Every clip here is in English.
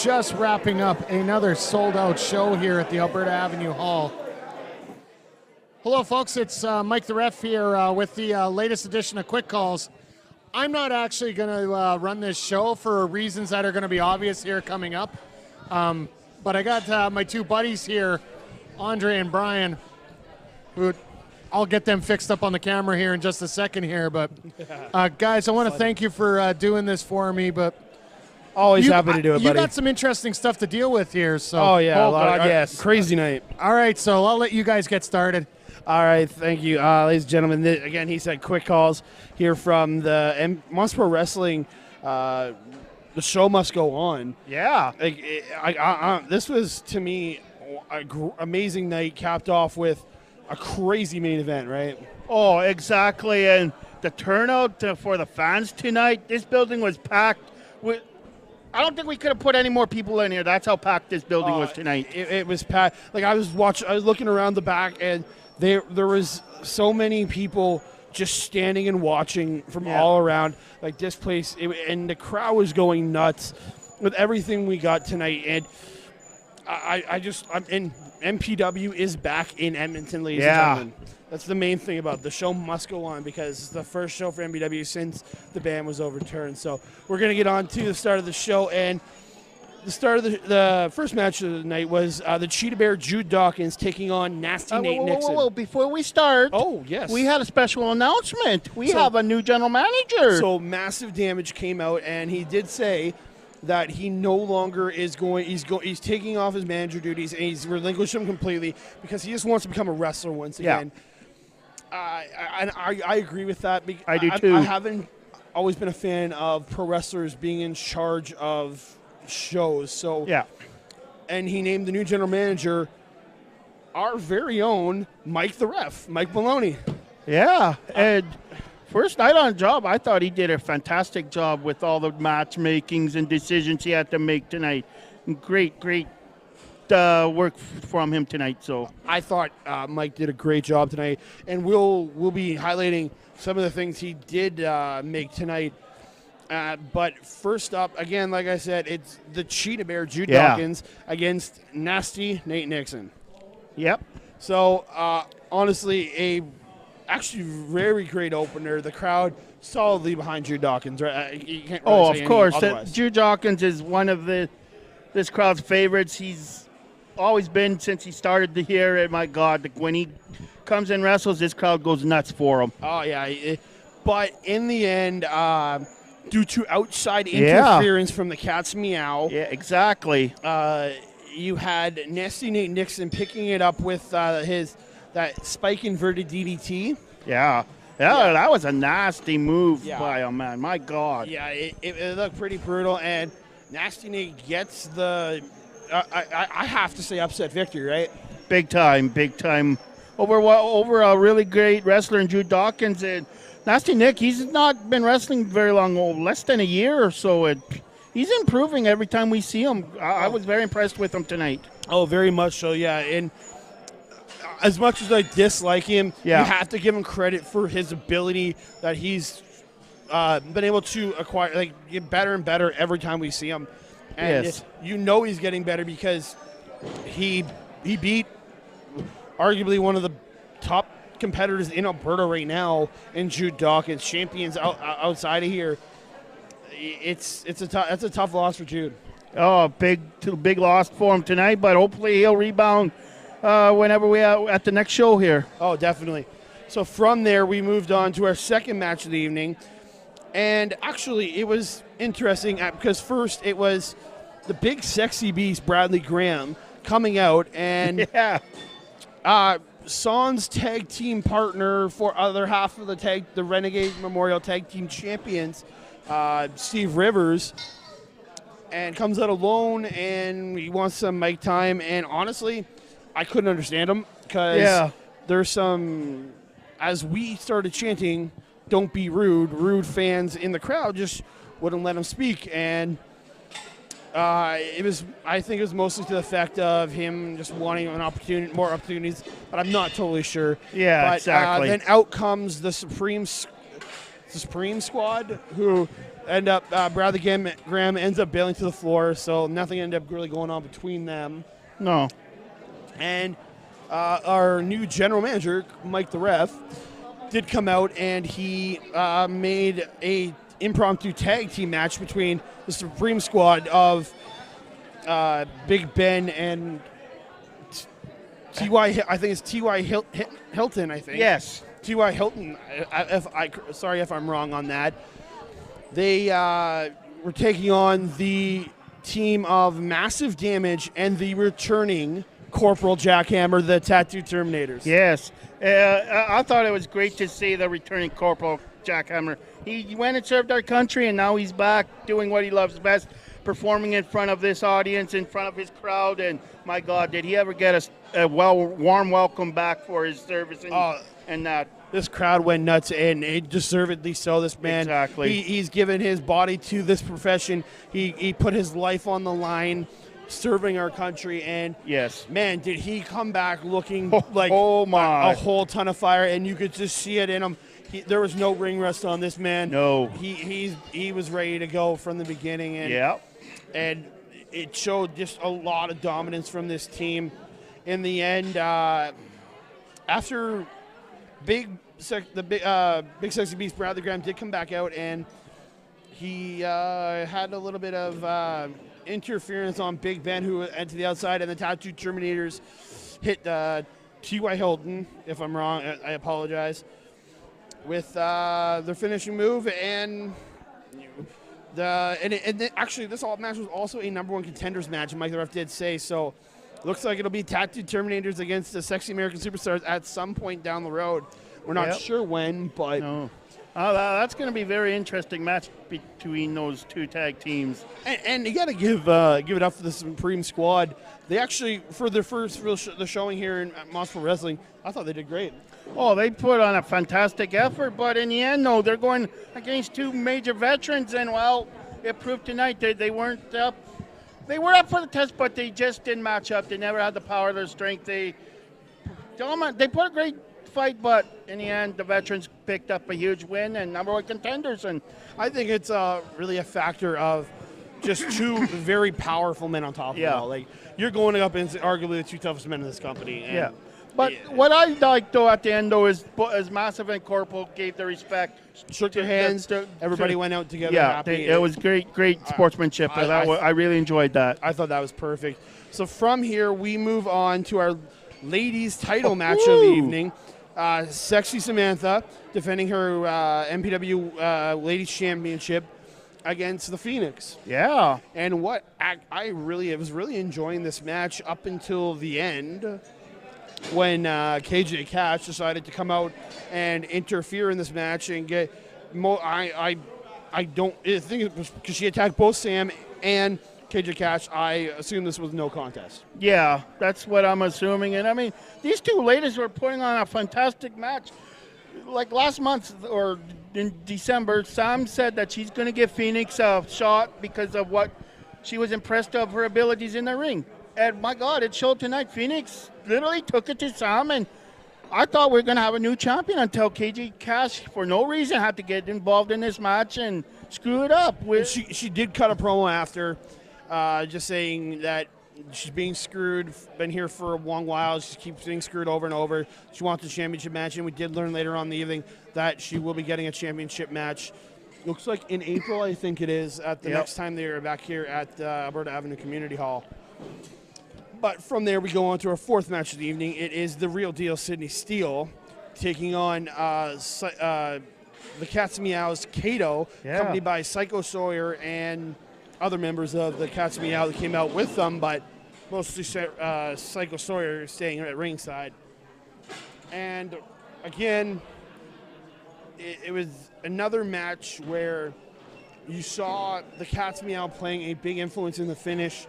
just wrapping up another sold-out show here at the Alberta Avenue Hall. Hello, folks. It's Mike the Ref here with the latest edition of Quick Calls. I'm not actually going to run this show for reasons that are going to be obvious here coming up. But I got my two buddies here, Andre and Brian, who I'll get them fixed up on the camera here in just a second here. But guys, I want to thank you for doing this for me. But always happy to do it, buddy. You got some interesting stuff to deal with here. So. Oh, yeah. Yes. Crazy night. All right, so I'll let you guys get started. All right, thank you. Ladies and gentlemen, again, he said Quick Calls here from the Monster Pro Wrestling. The show must go on. Yeah. This was, to me, an amazing night, capped off with a crazy main event, right? Oh, exactly. And the turnout for the fans tonight, this building was packed. I don't think we could have put any more people in here. That's how packed this building was tonight. It was packed. Like, I was looking around the back, and there was so many people just standing and watching from all around. Like, this place, and the crowd was going nuts with everything we got tonight. And and MPW is back in Edmonton, ladies and gentlemen. That's the main thing about it. The show must go on because it's the first show for MPW since the ban was overturned. So we're going to get on to the start of the show. And the start of the first match of the night was the Cheetah Bear Jude Dawkins taking on Nasty Nate Nixon. Whoa. Before we start, yes, we had a special announcement. We have a new general manager. So Massive Damage came out, and he did say that he no longer is going. He's taking off his manager duties, and he's relinquished them completely because he just wants to become a wrestler once again. I agree with that. I do too. I haven't always been a fan of pro wrestlers being in charge of shows. So and he named the new general manager our very own Mike the Ref, Mike Maloney. Yeah, and first night on job, I thought he did a fantastic job with all the matchmakings and decisions he had to make tonight. Great work from him tonight. So I thought Mike did a great job tonight, and we'll be highlighting some of the things he did make tonight. But first up, again, like I said, it's the Cheetah Bear Jude Dawkins against Nasty Nate Nixon. Yep. So honestly, actually very great opener. The crowd solidly behind Jude Dawkins. Right? You can't really say of course. Otherwise. Jude Dawkins is one of this crowd's favorites. He's always been since he started here. And my God, when he comes and wrestles, this crowd goes nuts for him. Oh, yeah. But in the end, due to outside interference from the Cat's Meow. Yeah, exactly. You had Nasty Nate Nixon picking it up with that spike inverted DDT. Yeah, that was a nasty move by him, man. My God. Yeah, it looked pretty brutal, and Nasty Nate gets the, I have to say, upset victory, right? Big time. Over a really great wrestler in Jude Dawkins. And Nasty Nick, he's not been wrestling very long, less than a year or so. He's improving every time we see him. I was very impressed with him tonight. Oh, very much so, yeah. And as much as I dislike him, you have to give him credit for his ability that he's been able to acquire, get better and better every time we see him. And you know he's getting better because he beat arguably one of the top competitors in Alberta right now in Jude Dawkins, champions outside of here. That's a tough loss for Jude. Oh, big loss for him tonight, but hopefully he'll rebound whenever we are at the next show here. Oh, definitely. So from there, we moved on to our second match of the evening. And actually, it was interesting because first it was the big sexy beast, Bradley Graham, coming out. And Son's tag team partner for other half of the Renegade Memorial Tag Team Champions, Steve Rivers, and comes out alone, and he wants some mic time. And honestly, I couldn't understand him because there's some, as we started chanting, "Don't be rude fans in the crowd just wouldn't let him speak. And I think it was mostly to the effect of him just wanting more opportunities, but I'm not totally sure. Yeah, but, exactly. Then out comes the Supreme Squad, who Bradley Graham ends up bailing to the floor, so nothing ended up really going on between them. No. And our new general manager, Mike the Ref, did come out and he made a impromptu tag team match between the Supreme Squad of Big Ben and T.Y. I think it's T.Y. Hilton, I think. Yes. T.Y. Hilton. Sorry if I'm wrong on that. They were taking on the team of Massive Damage and the returning Corporal Jackhammer, the Tattoo Terminators. Yes. I thought it was great to see the returning Corporal Jackhammer. He went and served our country, and now he's back doing what he loves best, performing in front of this audience, in front of his crowd. And, my God, did he ever get a warm welcome back for his service and that. This crowd went nuts, and deservedly so. This man, exactly. He's given his body to this profession. He put his life on the line, serving our country, and yes, man, did he come back looking like a whole ton of fire, and you could just see it in him. There was no ring rust on this man. No, he was ready to go from the beginning, and it showed just a lot of dominance from this team. In the end, after Big Sexy Beast Bradley Graham did come back out, and he had a little bit of interference on Big Ben, who went to the outside, and the Tattoo Terminators hit T.Y. Hilton, if I'm wrong, I apologize, with their finishing move, and actually this match was also a number one contenders match, Mike the Ref did say, so looks like it'll be Tattoo Terminators against the Sexy American Superstars at some point down the road. We're not sure when, but no. That's going to be a very interesting match between those two tag teams. And you got to give it up for the Supreme Squad. They actually, for their first the showing here in Moss Wrestling, I thought they did great. Oh, they put on a fantastic effort, but in the end, no, they're going against two major veterans, and well, it proved tonight that they weren't up. They were up for the test, but they just didn't match up. They never had the power, their strength. They put a great fight, but in the end, the veterans picked up a huge win and number one contenders. And I think it's really a factor of just two very powerful men on top of it all. Like, you're going up against arguably the two toughest men in this company. And But what I like, though, at the end, though, is as Massive and Corporal gave their respect. Shook their hands. Everybody went out together happy. It was great sportsmanship. I really enjoyed that. I thought that was perfect. So from here, we move on to our ladies' title match of the evening. Sexy Samantha defending her MPW Ladies Championship against the Phoenix. Yeah. And what I was really enjoying this match up until the end, when KJ Cash decided to come out and interfere in this match and get I think it was because she attacked both Sam and KJ Cash. I assume this was no contest. Yeah, that's what I'm assuming. And I mean, these two ladies were putting on a fantastic match. Like last month or in December, Sam said that she's going to give Phoenix a shot because of what she was impressed of her abilities in the ring. And my God, it showed tonight. Phoenix literally took it to Sam, and I thought we were going to have a new champion until KJ Cash, for no reason, had to get involved in this match and screw it up. She did cut a promo after, just saying that she's being screwed, been here for a long while. She keeps being screwed over and over. She wants a championship match, and we did learn later on in the evening that she will be getting a championship match. Looks like in April, I think it is, at the next time they're back here at Alberta Avenue Community Hall. But from there, we go on to our fourth match of the evening. It is the real deal, Sydney Steele, taking on the Cat's Meows Kato, accompanied by Psycho Sawyer and other members of the Cat's Meow that came out with them, but mostly Psycho Sawyer staying at ringside. And again, it was another match where you saw the Cat's Meow playing a big influence in the finish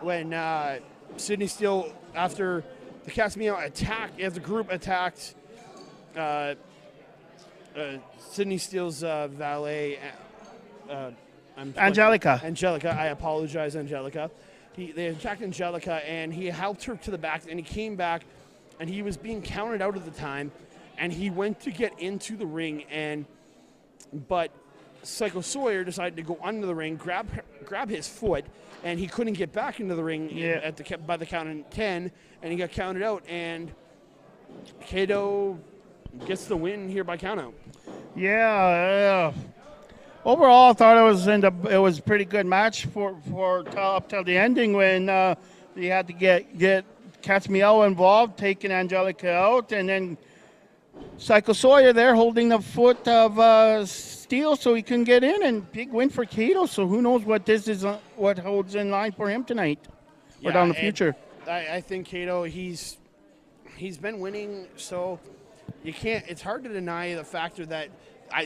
when Sydney Steele, after the Cat's Meow attacked, as the group attacked Sydney Steele's valet, Angelica, I apologize, Angelica. They attacked Angelica, and he helped her to the back, and he came back, and he was being counted out at the time, and he went to get into the ring, but Psycho Sawyer decided to go under the ring, grab his foot, and he couldn't get back into the ring by the count in 10, and he got counted out, and Kato gets the win here by countout. Yeah. Overall, I thought it was a pretty good match for up till the ending when he had to get Cat's Meow involved, taking Angelica out, and then Psycho Sawyer there holding the foot of Steel so he couldn't get in, and big win for Kato. So who knows what this is, what holds in line for him tonight or down the future. I think Kato, he's been winning, so you can't. It's hard to deny the factor that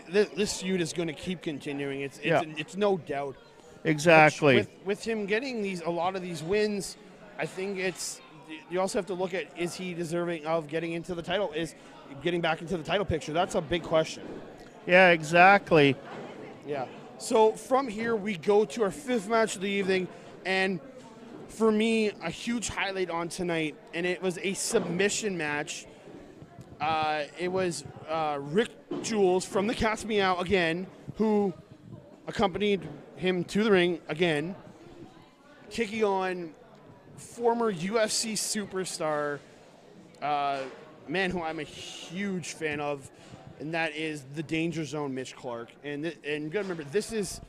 this feud is going to keep continuing. It's no doubt. Exactly. With him getting a lot of these wins, I think you also have to look at, is he deserving of getting into the title? Is getting back into the title picture? That's a big question. Yeah, exactly. Yeah. So from here, we go to our 5th match of the evening, and for me, a huge highlight on tonight, and it was a submission match. It was Rick Jules from the Cat's Meow again, who accompanied him to the ring again, kicking on former UFC superstar, man who I'm a huge fan of, and that is the Danger Zone, Mitch Clark. And you gotta remember, this is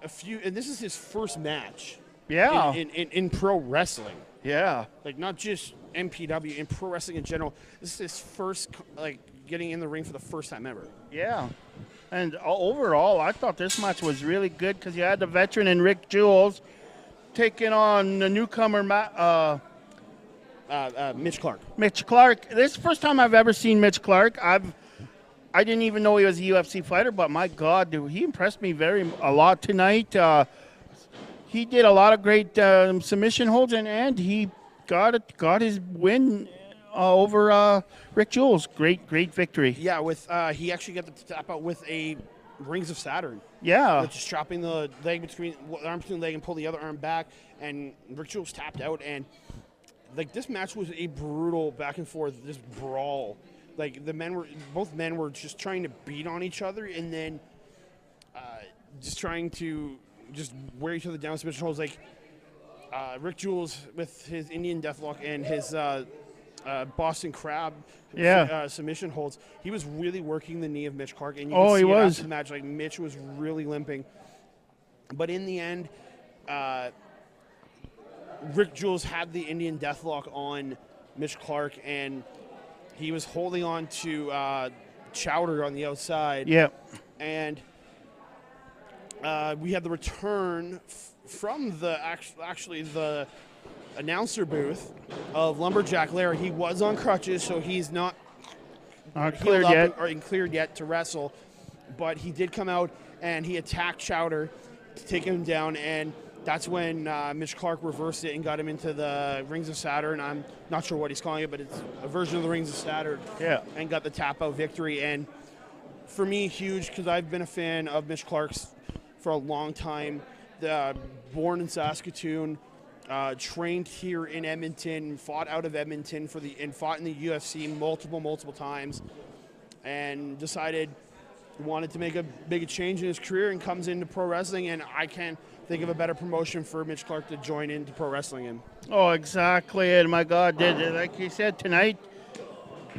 his first match. Yeah. In pro wrestling. Yeah. Like, not just MPW, in pro wrestling in general. This is his first, getting in the ring for the first time ever. Yeah. And overall, I thought this match was really good because you had the veteran and Rick Jules taking on the newcomer, Mitch Clark. Mitch Clark. This is the first time I've ever seen Mitch Clark. I didn't even know he was a UFC fighter, but my God, dude, he impressed me a lot tonight. He did a lot of great submission holds, and he got his win over Rick Jules. Great victory. Yeah, he actually got the tap out with a Rings of Saturn. Yeah. Just dropping the arm between the leg and pull the other arm back, and Rick Jules tapped out. And this match was a brutal back and forth, this brawl. Both men were just trying to beat on each other, and then just trying to just wear each other down submission holds. Rick Jules with his Indian Deathlock and his Boston Crab submission holds, he was really working the knee of Mitch Clark, and you could see it after the match. Mitch was really limping, but in the end, Rick Jules had the Indian Deathlock on Mitch Clark, and he was holding on to Chowder on the outside. Yeah, and we had the return from the announcer booth of Lumberjack Larry. He was on crutches, so he's not cleared yet to wrestle, but he did come out and he attacked Chowder to take him down, and that's when Mitch Clark reversed it and got him into the Rings of Saturn. I'm not sure what he's calling it, but it's a version of the Rings of Saturn. Yeah. And got the tap-out victory. And for me, huge, because I've been a fan of Mitch Clark's for a long time. Born in Saskatoon, trained here in Edmonton, fought out of Edmonton and fought in the UFC multiple times, and decided he wanted to make a big change in his career and comes into pro wrestling, and I can't think of a better promotion for Mitch Clark to join into pro wrestling in. Oh, exactly. And my God, like he said tonight,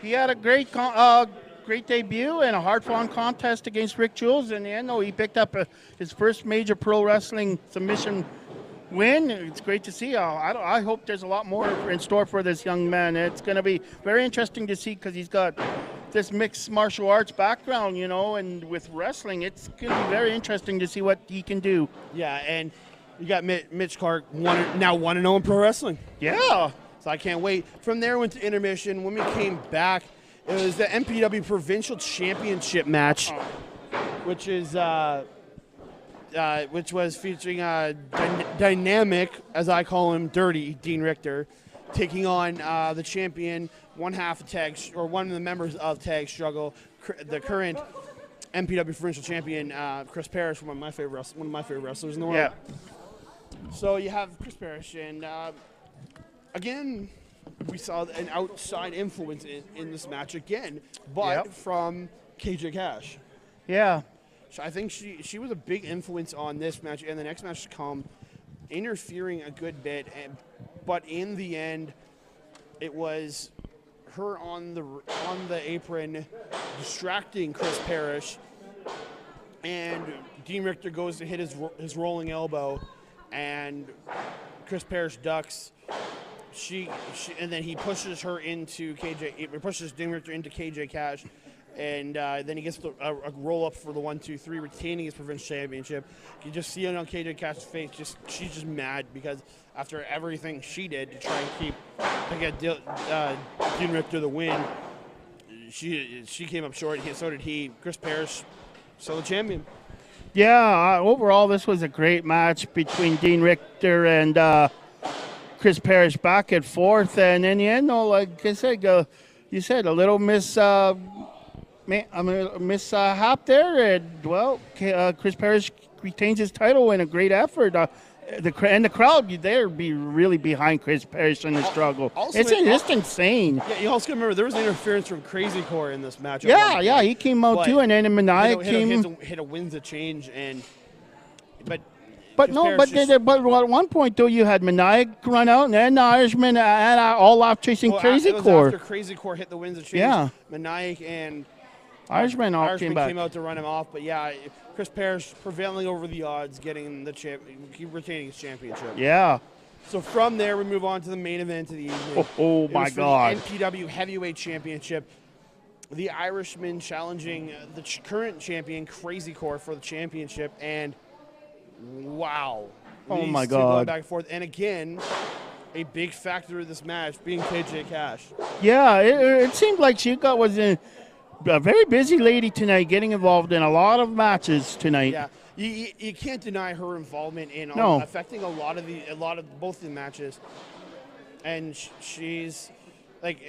he had a great debut and a hard-fought contest against Rick Jules. In the end, though, he picked up his first major pro wrestling submission win. It's great to see. I hope there's a lot more in store for this young man. It's going to be very interesting to see because he's got this mixed martial arts background, and with wrestling, it's going to be very interesting to see what he can do. Yeah, and you got Mitch Clark, now 1-0 in pro wrestling. Yeah. So I can't wait. From there, went to intermission. When we came back, it was the MPW Provincial Championship match, which was featuring dynamic, as I call him, Dirty Dean Richter, taking on the champion, one of the members of Tag Struggle, the current MPW Provincial Champion, Chris Parrish, one of my favorite wrestlers in the world. Yeah. So you have Chris Parrish, and again, we saw an outside influence in this match again, but from KJ Cash. Yeah. I think she was a big influence on this match and the next match to come, interfering a good bit. But in the end, it was her on the apron, distracting Chris Parrish, and Dean Richter goes to hit his rolling elbow, and Chris Parrish ducks. And then he pushes her into He pushes Dean Richter into KJ Cash, and then he gets a roll up for the 1-2-3, retaining his Provincial Championship. You just see it on KJ Cash's face. She's just mad because after everything she did to try and get Dean Richter the win, she came up short. So did he. Chris Parrish, still the champion. Yeah, overall this was a great match between Dean Richter and Chris Parrish, back and forth, and in the end, like I said, you said a little mishap there, and Chris Parrish retains his title in a great effort. The crowd there be really behind Chris Parrish in the struggle. It's just insane. Yeah, you also remember there was interference from Crazy Core in this match. Yeah, he came out too, and then Maniac hit a wins of change, But at one point, though, you had Maniac run out, and then the Irishman all off chasing Crazy Core. After Crazy Core hit the wins of change, Maniac and Irishman came out to run him off. But yeah, Chris Parrish prevailing over the odds, getting retaining his championship. Yeah. So from there, we move on to the main event of the evening. Oh my God. The NPW Heavyweight Championship. The Irishman challenging the current champion, Crazy Core, for the championship. And wow. Oh my God. Going God. back and forth. And again, a big factor of this match being KJ Cash. Yeah, it seemed like she was a very busy lady tonight, getting involved in a lot of matches tonight. Yeah. You can't deny her involvement in affecting a lot of both the matches, and she's like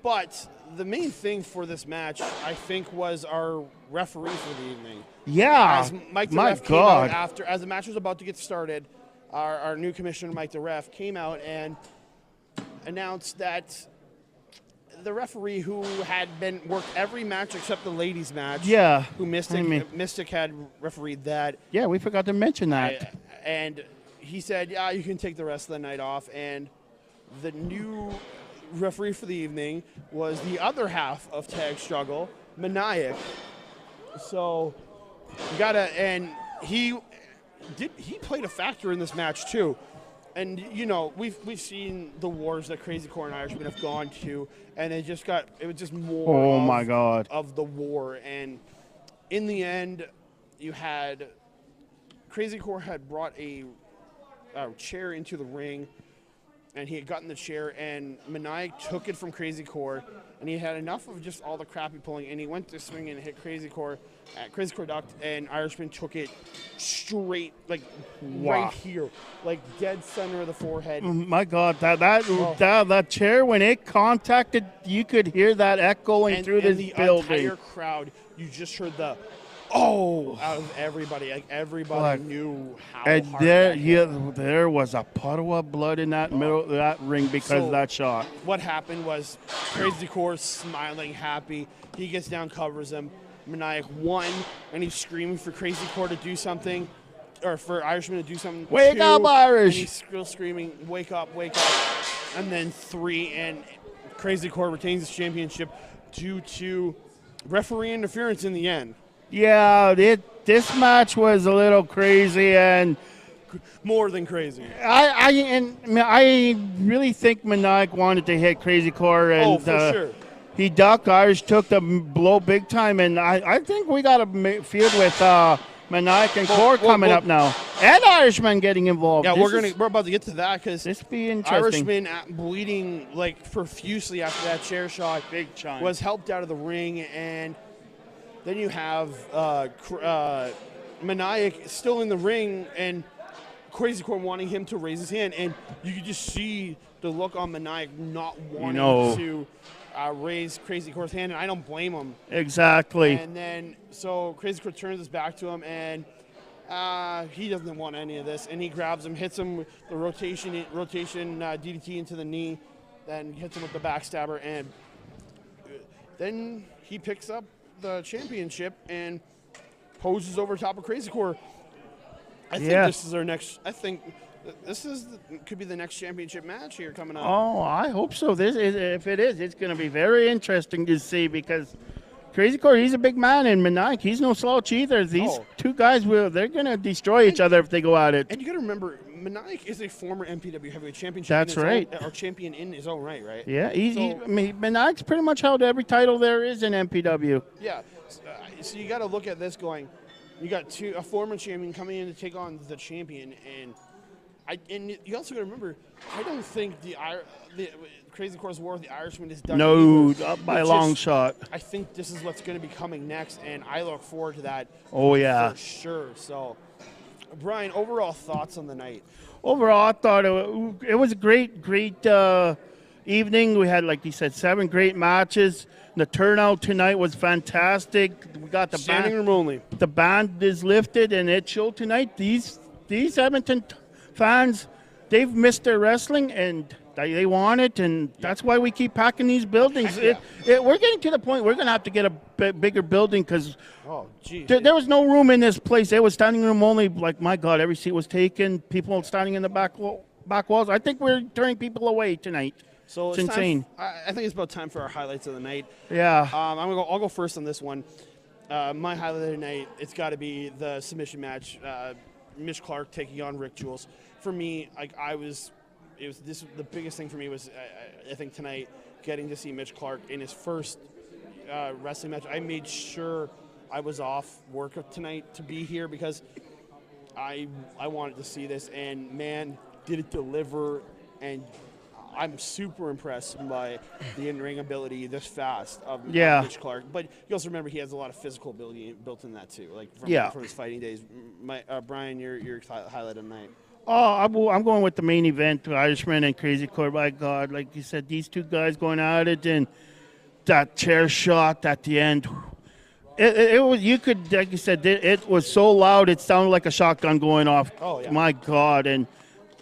but the main thing for this match, I think, was our referee for the evening. Yeah, as Mike the Ref came out as the match was about to get started, our new commissioner Mike the Ref came out and announced that the referee who had worked every match except the ladies' match, who Mystic had refereed that. Yeah, we forgot to mention that. And he said, yeah, you can take the rest of the night off. And the new referee for the evening was the other half of Tag Struggle, Maniac. So he played a factor in this match too. And, you know, we've seen the wars that Crazy Core and Irishman have gone to, and it was just more of the war. And in the end, you had Crazy Core had brought a chair into the ring, and he had gotten the chair, and Maniac took it from Crazy Core, and he had enough of just all the crappy pulling, and he went to swing and hit Crazy Core. Crazy Core ducked, and Irishman took it straight, like right here, like dead center of the forehead. My God, that chair, when it contacted, you could hear that echoing through this building. The entire crowd, you just heard the out of everybody. Like everybody knew how hard there was a puddle of blood in that middle of that ring because of that shot. What happened was Crazy Core smiling, happy. He gets down, covers him. Maniac won, and he's screaming for Crazy Core to do something, or for Irishman to do something. Wake up, Irish! And he's still screaming, wake up, wake up. And then 3, and Crazy Core retains his championship due to referee interference in the end. Yeah, this match was a little crazy and more than crazy. I really think Maniac wanted to hit Crazy Core, and for sure. He ducked. Irish took the blow big time, and I think we got a feud with Maniac and Core coming up now, and Irishman getting involved. Yeah, we're about to get to that because this be interesting. Irishman bleeding like profusely after that chair shot, big time, was helped out of the ring, and then you have Maniac still in the ring, and Crazy Core wanting him to raise his hand, and you could just see the look on Maniac not wanting to raise Crazy Core's hand, and I don't blame him. Exactly. And then, so Crazy Core turns his back to him, and he doesn't want any of this, and he grabs him, hits him with the rotation DDT into the knee, then hits him with the backstabber, and then he picks up the championship and poses over top of Crazy Core. I think this is our next. I think this could be the next championship match here coming up. Oh, I hope so. If it is, it's going to be very interesting to see because Crazy Core, he's a big man, and Maniac, he's no slouch either. These two guys they're going to destroy each other if they go at it. And you got to remember, Maniac is a former MPW heavyweight champion. That's right. Or champion in his own right? Yeah, Maniac's pretty much held every title there is in MPW. Yeah, so you got to look at this going. You got a former champion coming in to take on the champion, and you also got to remember, I don't think the Crazy Core's War with the Irishman is done. No, up by a long shot. I think this is what's going to be coming next, and I look forward to that. Oh yeah, for sure. So, Brian, overall thoughts on the night? Overall, I thought it was a great evening. We had, like you said, 7 great matches. The turnout tonight was fantastic. We got the standing room only. The band is lifted, and it showed tonight. These Edmonton fans, they've missed their wrestling, and they want it, and that's why we keep packing these buildings. We're getting to the point we're going to have to get a bigger building because there was no room in this place. It was standing room only. Like, my God, every seat was taken. People standing in the back walls. I think we're turning people away tonight. So it's insane. I think it's about time for our highlights of the night. Yeah. I'll go first on this one. My highlight of the night, it's got to be the submission match. Mitch Clark taking on Rick Jules. For me, the biggest thing for me was I think tonight getting to see Mitch Clark in his first wrestling match. I made sure I was off work tonight to be here because I wanted to see this, and man, did it deliver. And I'm super impressed by the in-ring ability this fast of Mitch Clark. But you also remember he has a lot of physical ability built in that too, like from his fighting days. Brian, your highlight of the night. Oh, I'm going with the main event, Irishman and Crazy Core. My God, like you said, these two guys going at it, and that chair shot at the end. It was, you could, like you said, it was so loud it sounded like a shotgun going off. Oh yeah. My God, and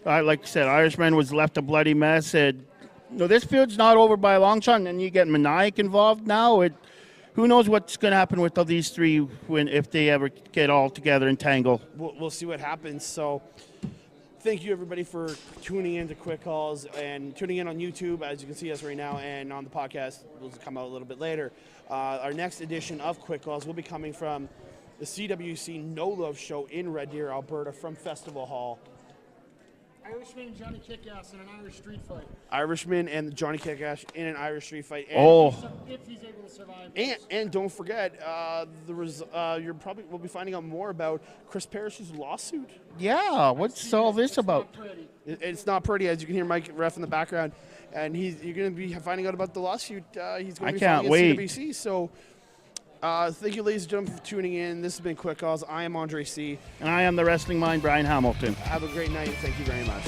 like you said, Irishman was left a bloody mess. And this feud's not over by a long shot, and then you get Maniac involved now. Who knows what's going to happen with all these three if they ever get all together and tangle. We'll see what happens. So thank you, everybody, for tuning in to Quick Calls and tuning in on YouTube, as you can see us right now, and on the podcast. Will come out a little bit later. Our next edition of Quick Calls will be coming from the CWC No Love Show in Red Deer, Alberta, from Festival Hall. Irishman and Johnny Kickass in an Irish street fight. Irishman and Johnny Kickass in an Irish street fight. And if he's able to survive. And don't forget, we'll be finding out more about Chris Parrish's lawsuit. Yeah, what's all this about? It's not pretty, as you can hear Mike Ref in the background, and you're going to be finding out about the lawsuit. He's going to be filing against CWC. So thank you, ladies and gentlemen, for tuning in. This has been Quick Calls. I am Andre C. And I am the Wrestling Mind, Brian Hamilton. Have a great night. Thank you very much.